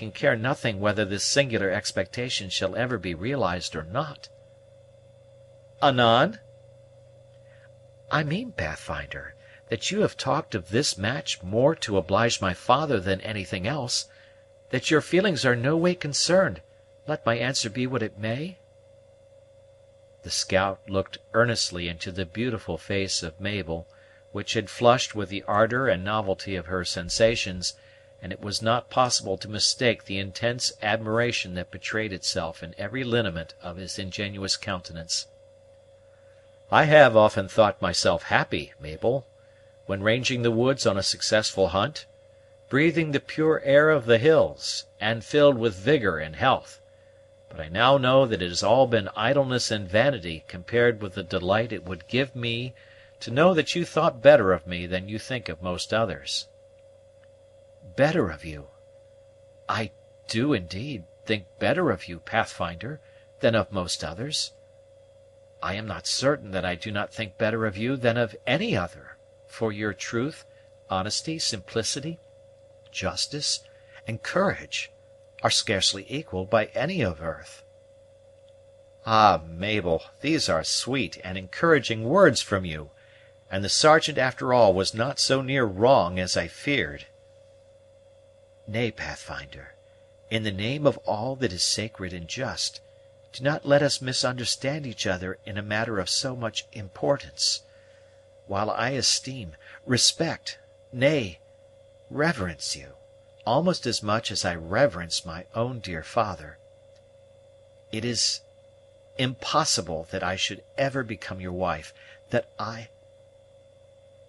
can care nothing whether this singular expectation shall ever be realized or not." "Anan?" "I mean, Pathfinder, that you have talked of this match more to oblige my father than anything else, that your feelings are no way concerned, let my answer be what it may?" The scout looked earnestly into the beautiful face of Mabel, which had flushed with the ardor and novelty of her sensations, and it was not possible to mistake the intense admiration that betrayed itself in every lineament of his ingenuous countenance. "I have often thought myself happy, Mabel, when ranging the woods on a successful hunt, breathing the pure air of the hills, and filled with vigor and health; but I now know that it has all been idleness and vanity compared with the delight it would give me to know that you thought better of me than you think of most others." "Better of you! I do, indeed, think better of you, Pathfinder, than of most others. I am not certain that I do not think better of you than of any other, for your truth, honesty, simplicity, justice, and courage are scarcely equaled by any of earth." "Ah, Mabel, these are sweet and encouraging words from you, and the Sergeant, after all, was not so near wrong as I feared." "Nay, Pathfinder, in the name of all that is sacred and just, do not let us misunderstand each other in a matter of so much importance. While I esteem, respect, nay, reverence you, almost as much as I reverence my own dear father, it is impossible that I should ever become your wife, that I—"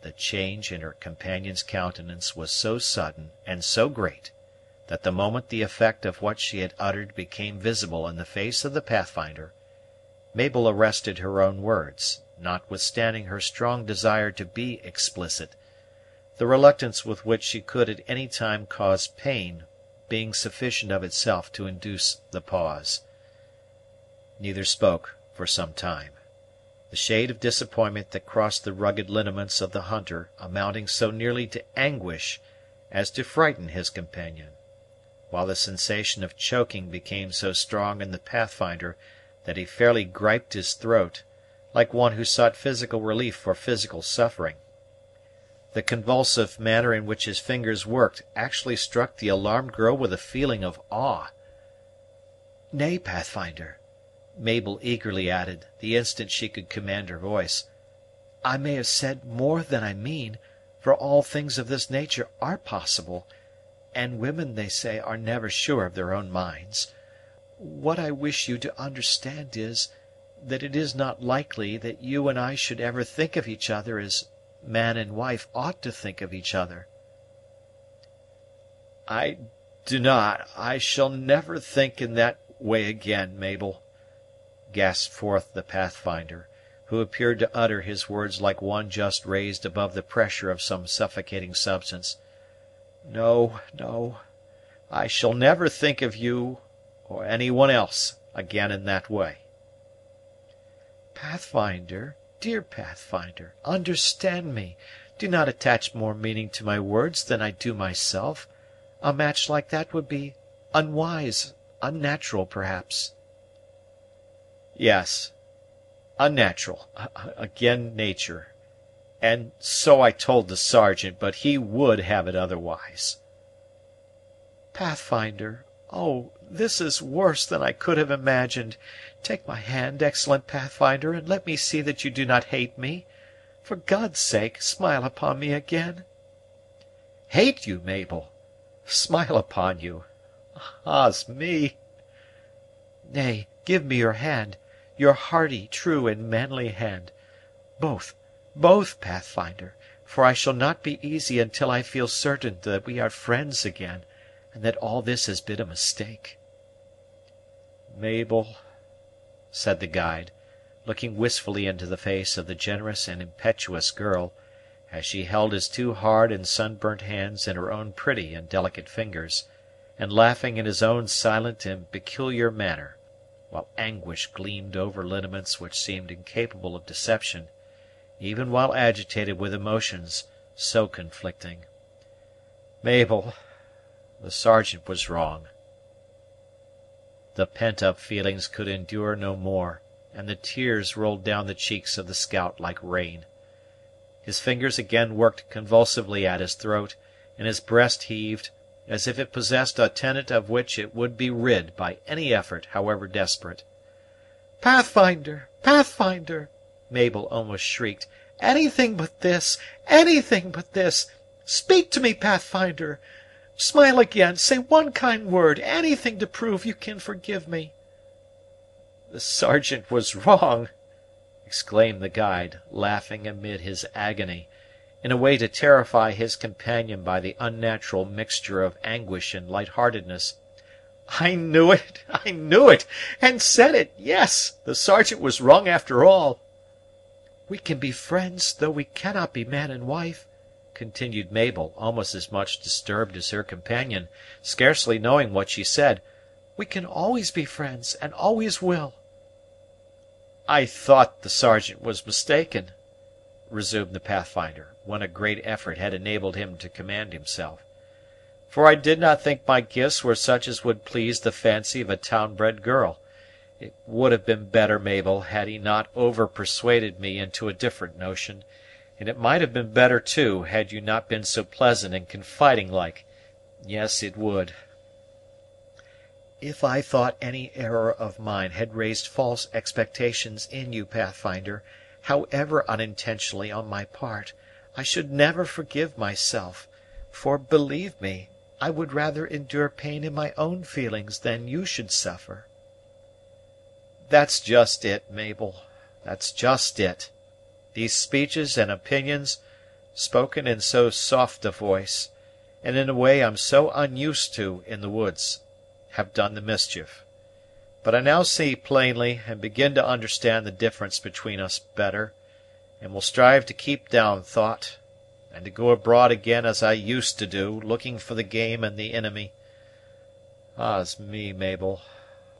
The change in her companion's countenance was so sudden and so great, that the moment the effect of what she had uttered became visible in the face of the Pathfinder, Mabel arrested her own words, notwithstanding her strong desire to be explicit, the reluctance with which she could at any time cause pain being sufficient of itself to induce the pause. Neither spoke for some time, the shade of disappointment that crossed the rugged lineaments of the hunter amounting so nearly to anguish as to frighten his companion, while the sensation of choking became so strong in the Pathfinder that he fairly griped his throat, like one who sought physical relief for physical suffering. The convulsive manner in which his fingers worked actually struck the alarmed girl with a feeling of awe. "Nay, Pathfinder," Mabel eagerly added, the instant she could command her voice, "I may have said more than I mean, for all things of this nature are possible, and women, they say, are never sure of their own minds. What I wish you to understand is, that it is not likely that you and I should ever think of each other as man and wife ought to think of each other." "I do not, I shall never think in that way again, Mabel," gasped forth the Pathfinder, who appeared to utter his words like one just raised above the pressure of some suffocating substance. "No, no, I shall never think of you or any one else again in that way." "Pathfinder, dear Pathfinder, understand me. Do not attach more meaning to my words than I do myself. A match like that would be unwise, unnatural, perhaps." "Yes, unnatural, again nature. And so I told the Sergeant, but he would have it otherwise." "Pathfinder, oh, this is worse than I could have imagined. Take my hand, excellent Pathfinder, and let me see that you do not hate me. For God's sake, smile upon me again." "Hate you, Mabel! Smile upon you! Ah's me!" "Nay, give me your hand, your hearty, true, and manly hand. Both, Pathfinder, for I shall not be easy until I feel certain that we are friends again, and that all this has been a mistake." "Mabel," said the guide, looking wistfully into the face of the generous and impetuous girl, as she held his two hard and sunburnt hands in her own pretty and delicate fingers, and laughing in his own silent and peculiar manner, while anguish gleamed over lineaments which seemed incapable of deception, even while agitated with emotions so conflicting. "Mabel, the Sergeant was wrong. The pent-up feelings could endure no more, and the tears rolled down the cheeks of the scout like rain. His fingers again worked convulsively at his throat, and his breast heaved, as if it possessed a tenet of which it would be rid by any effort, however desperate. "Pathfinder! Pathfinder!" Mabel almost shrieked. "Anything but this! Anything but this! Speak to me, Pathfinder! Smile again! Say one kind word! Anything to prove you can forgive me!" "The Sergeant was wrong!" exclaimed the guide, laughing amid his agony, in a way to terrify his companion by the unnatural mixture of anguish and light-heartedness. "I knew it! I knew it! And said it! Yes, the Sergeant was wrong after all!" "We can be friends, though we cannot be man and wife," continued Mabel, almost as much disturbed as her companion, scarcely knowing what she said. "We can always be friends, and always will." "I thought the Sergeant was mistaken," resumed the Pathfinder, when a great effort had enabled him to command himself; "for I did not think my gifts were such as would please the fancy of a town-bred girl. It would have been better, Mabel, had he not over-persuaded me into a different notion; and it might have been better, too, had you not been so pleasant and confiding-like. Yes, it would." "If I thought any error of mine had raised false expectations in you, Pathfinder, however unintentionally on my part, I should never forgive myself; for, believe me, I would rather endure pain in my own feelings than you should suffer." "That's just it, Mabel, that's just it. These speeches and opinions, spoken in so soft a voice, and in a way I'm so unused to in the woods, have done the mischief. But I now see plainly, and begin to understand the difference between us better, and will strive to keep down thought, and to go abroad again as I used to do, looking for the game and the enemy. Ah's me, Mabel,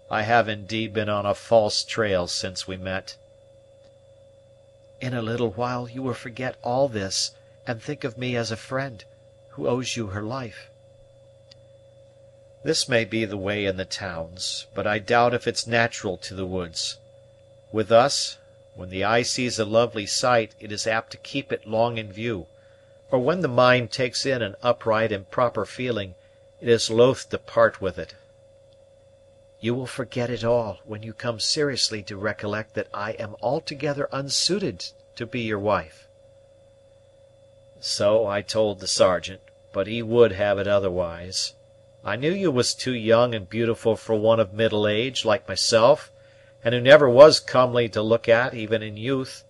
I have indeed been on a false trail since we met." "In a little while you will forget all this, and think of me as a friend, who owes you her life." "This may be the way in the towns, but I doubt if it's natural to the woods. With us, when the eye sees a lovely sight, it is apt to keep it long in view; or when the mind takes in an upright and proper feeling, it is loath to part with it." "You will forget it all, when you come seriously to recollect that I am altogether unsuited to be your wife." "So I told the Sergeant, but he would have it otherwise. I knew you was too young and beautiful for one of middle age, like myself, and who never was comely to look at even in youth;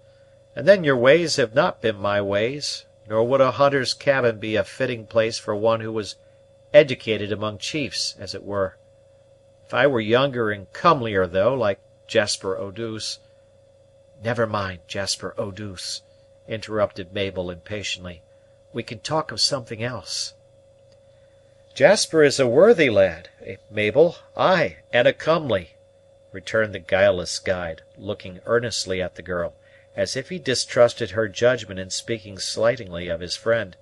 and then your ways have not been my ways, nor would a hunter's cabin be a fitting place for one who was educated among chiefs, as it were. If I were younger and comelier, though, like Jasper Eau douce—" "Never mind Jasper Eau douce," interrupted Mabel impatiently. "We can talk of something else." "Jasper is a worthy lad, Mabel, ay, and a comely," returned the guileless guide, looking earnestly at the girl, as if he distrusted her judgment in speaking slightingly of his friend.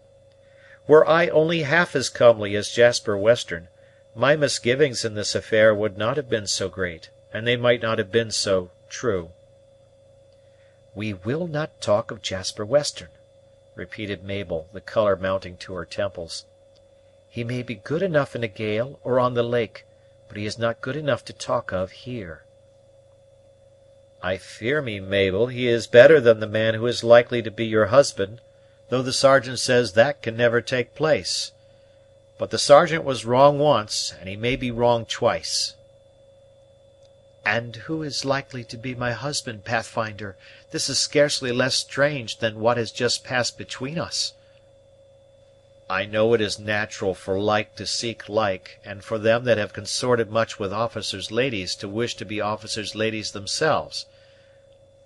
"Were I only half as comely as Jasper Western, my misgivings in this affair would not have been so great, and they might not have been so true." "We will not talk of Jasper Western," repeated Mabel, the color mounting to her temples. "He may be good enough in a gale or on the lake, but he is not good enough to talk of here." "I fear me, Mabel, he is better than the man who is likely to be your husband, though the Sergeant says that can never take place. But the Sergeant was wrong once, and he may be wrong twice." "And who is likely to be my husband, Pathfinder? This is scarcely less strange than what has just passed between us." "I know it is natural for like to seek like, and for them that have consorted much with officers' ladies to wish to be officers' ladies themselves.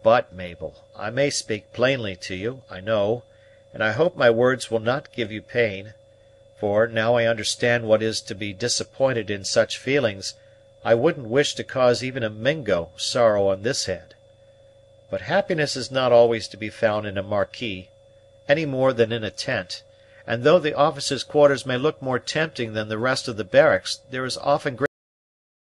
But, Mabel, I may speak plainly to you, I know, and I hope my words will not give you pain; for, now I understand what is to be disappointed in such feelings, I wouldn't wish to cause even a Mingo sorrow on this head. But happiness is not always to be found in a marquee, any more than in a tent; and though the officers' quarters may look more tempting than the rest of the barracks, there is often great